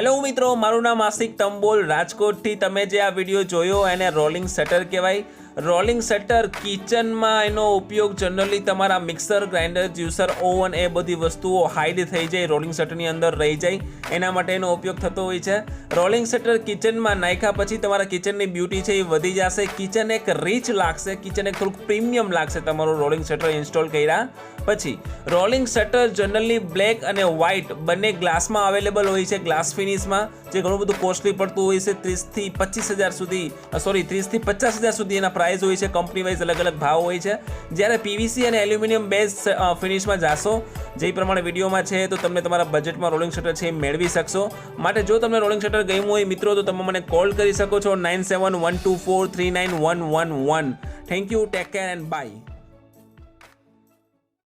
Hello મિત્રો, મારું નામ આશિક તંબોલ રાજકોટથી. તમે જે આ વિડીયો જોયો એને રોલિંગ શટર કહેવાય. રોલિંગ શટર કિચનમાં એનો ઉપયોગ જનરલી તમારા મિક્સર, ગ્રાઇન્ડર, જ્યુસર, ઓવન એ બધી વસ્તુઓ હાઈડ થઈ જાય, રોલિંગ શટરની અંદર રહી જાય, એના માટે એનો ઉપયોગ થતો હોય છે. રોલિંગ શટર કિચનમાં નાખ્યા પછી તમારા કિચનની બ્યુટી છે એ વધી જશે, કિચન એક રીચ લાગશે, કિચન એક થોડુંક પ્રીમિયમ લાગશે તમારું રોલિંગ શટર ઇન્સ્ટોલ કર્યા પછી. રોલિંગ શટર જનરલી બ્લેક અને વ્હાઇટ બંને ગ્લાસમાં અવેલેબલ હોય છે, ગ્લાસ ફિનિશમાં, જે ઘણું બધું કોસ્ટલી પડતું હોય છે. 30,000 થી 50,000 સુધી એના પ્રાઇસ હોય છે. કંપની વાઇઝ અલગ અલગ ભાવ હોય છે. જ્યારે પીવીસી અને એલ્યુમિનિયમ બેઝ ફિનિશમાં જાશો, જે પ્રમાણે વિડીયોમાં છે, તો તમને તમારા બજેટમાં રોલિંગ શટર છે એ મેળવી શકશો. માટે જો તમને રોલિંગ શટર ગમ્યું હોય મિત્રો, તો તમે મને કોલ કરી શકો છો 9712439111. Thank you, take care and by.